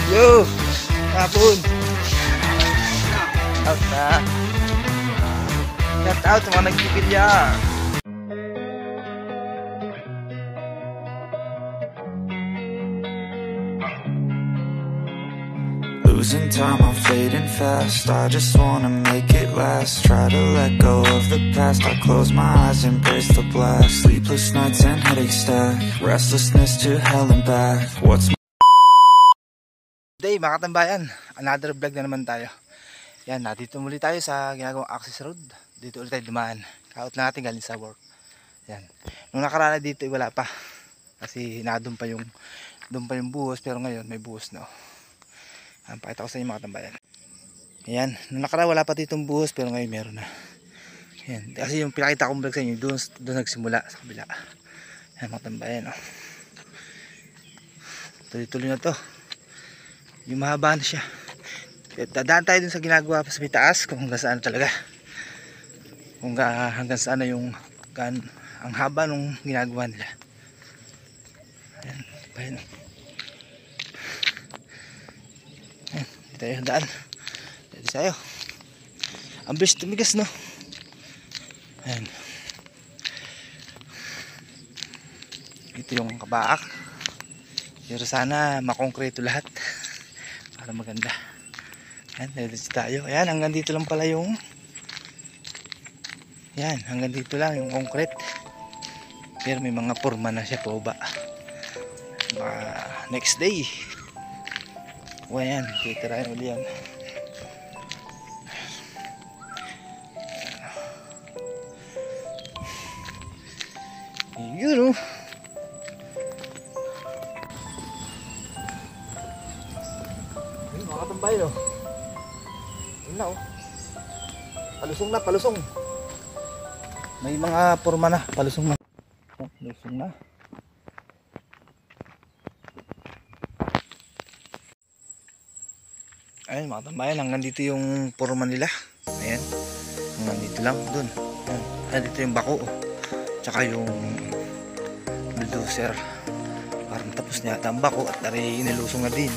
Yo! Hapon! Out na! Shout out sa mga nagbibilyar! Losing time, I'm fading fast. I just wanna make it last. Try to let go of the past. I close my eyes, embrace the blast. Sleepless nights and headaches stack. Restlessness to hell and back. What's Day mga katambayan, another vlog na naman tayo. Yan, dito muli tayo sa ginagawang access road. Dito ulit tayo dumaan. Kaot lang natin galing sa work. Yan. Nung nakaraan dito wala pa. Kasi doon pa yung buhos, pero ngayon may buhos na. Pakita ko sa inyo mga katambayan. Ayan, nung nakaraan wala pa ditong buhos, pero ngayon meron na. Ayan, kasi yung pinakita kong vlog sa inyo, doon nagsimula sa kabila. Ayan mga katambayan, oh. Tuloy-tuloy na to. Yung mahaba na siya. Dadaan tayo dun sa ginagawa pa sa taas, kung hanggang saan talaga. Kung hanggang saan na yung ang haba nung ginagawa nila. Ayan, ayan. Ayan, dito tayo daan. Dito tayo. Ang bilis tumigas, no? Ayan. Ito yung kabaak. Pero sana makongkreto lahat. Para maganda. Ayan, dito tayo. Ayan, hanggang dito lang pala yung ayan, hanggang dito lang yung concrete. Pero may mga forma na siya po ba. Next day. O ayan, titirahin uli yan. Yun o. Ayun, mga katambay o. Yun na o. Palusong na, palusong. May mga forma na, palusong na. Palusong na. Ayun mga tambayan, hanggang dito yung forma nila. Ayan, hanggang dito lang, dun. Ayan, dito yung bako. Tsaka yung bulldozer. Parang tapos na yata ang bako at nari inilusong na din.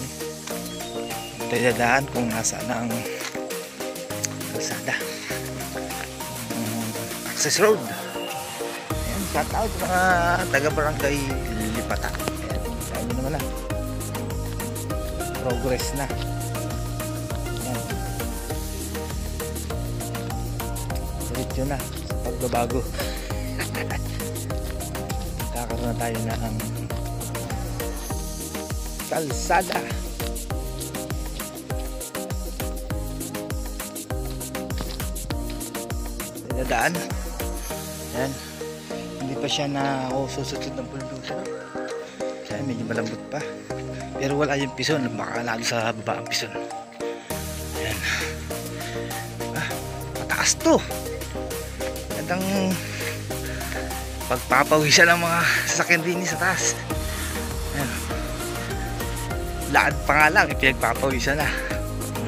Tayo dadaan kung nasaan na ang kalsada. Access road. Ayan, shout out sa mga taga-barangay Lipata. Ayan, saan nyo naman na. Progress na. Diretso na sa pagbabago. Kakaroon na tayo ng kalsada. Dadaan. Ayan. Hindi pa siya na susutod ng bulldozer. Ayan, medyo malambot pa. Pero wala yung pison. Baka lalo sa baba ang pison. Ayan. Mataas to. Gandang pagpapawisan ng mga sasakyan din sa taas. Ayan. Laad pa nga lang, ipinagpapawisan na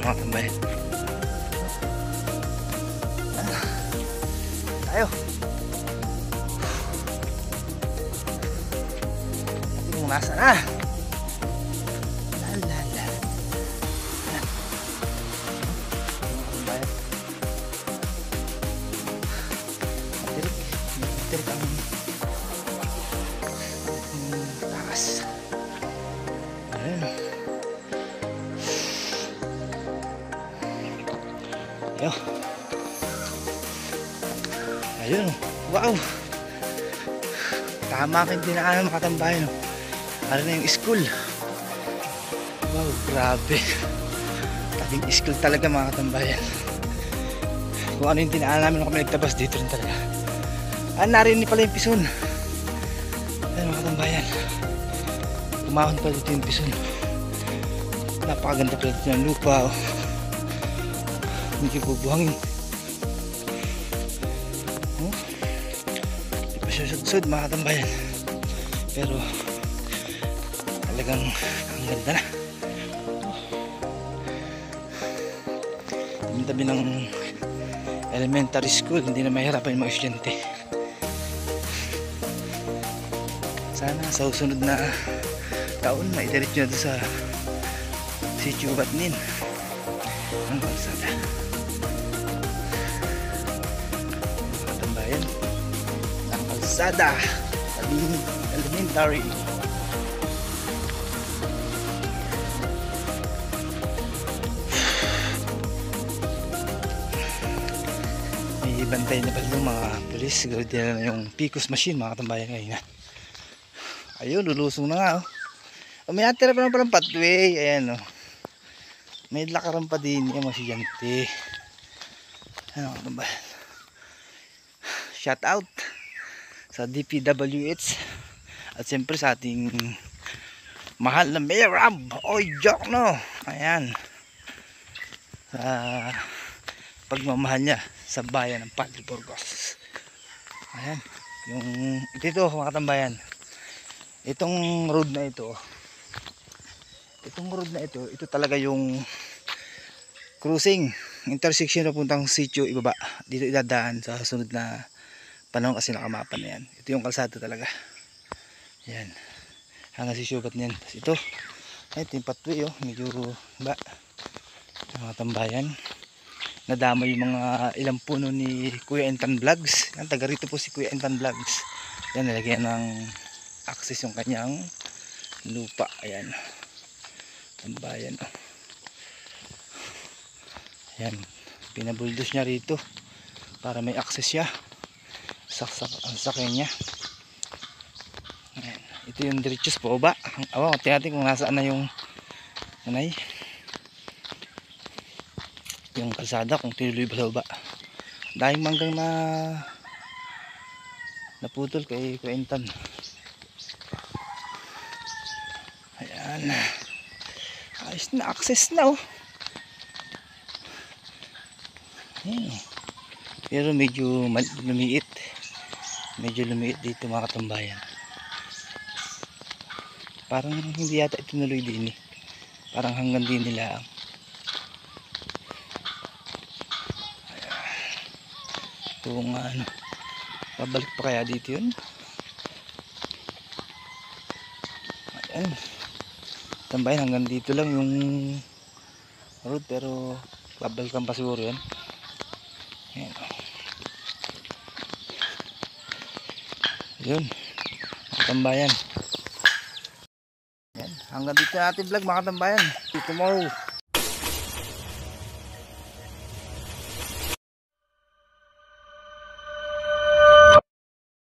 mga tambayan. Tayo. Ating mong nasa na. Lalala. Tirik ang taas. Ayun. Ayun. Ayun. Wow. Tama ka yung dinaanan mga katambayan. Ano na yung school. Wow, grabe. Tabing school talaga mga katambayan. Kung ano yung dinaanan namin nung kami nagtabas, dito rin talaga. Narinig pala yung pison. Ayun mga katambayan. Umahon pa dito yung pison. Napakaganda pala dito ng lupa. Hindi bubuhangin. Hindi pa siya sudsud mga katambayan. Pero talagang ang ganda na. Yung tabi ng elementary school, hindi na mahirapan yung mga estudyante. Sana sa susunod na taon na idiretso na ito sa Sitio Batnin ang kalsada. Katambayan ang kalsada Tabing Elementary. May bantay na pala yung mga pulis. Siguro din na yung Picos machine mga katambayan ngayon. Ayun, lulusong na nga oh. May natira pa naman palang pathway. Ayan oh. May lakaran pa din yung mga siyante. Ano ba? Shout out sa DPWH at siyempre sa ating mahal na Mayor Rab. Oy, joke no. Ayan. Sa pagmamahal niya sa bayan ng Padre Burgos. Ayan. Yung ito mga katambayan. Itong road na ito. Ito talaga yung crossing intersection na puntang Sitio Ibaba. Dito idadaan sa sunod na panahon kasi nakamapan na yan. Ito yung kalsada talaga. Yan. Hanggang si Shubat niyan. Tapos ito. Ito yung pathway oh. Medyo ba. Mga tambayan. Nadama yung mga ilang puno ni Kuya Entan Vlogs. Yan, taga rito po si Kuya Entan Vlogs. Yan, nilagyan ng access yung kanyang lupa. Ayan. Tambayan oh. Ayan. Pinabuldos niya rito para may access siya. Ang sakyan niya. Ayan. Ito yung diretsos po ba? Awa, tingnan kung nasaan na yung nanay. Yung kalsada kung tinuloy ba sa baba. Dahil manggang na naputol kay Quentin. Ayan. Ayos na, access na oh. Ayan. Pero medyo lumiit. Medyo lumiit dito mga katambayan. Parang hindi yata itinuloy din eh. Parang hanggang din nila. Kung ano, pabalik pa kaya dito yun. Ayan. Tambayan hanggang dito lang yung road pero babalikan pa siguro yan. Ayan. Yun. Tambayan. Yan. Hanggang dito natin vlog mga tambayan. See you tomorrow.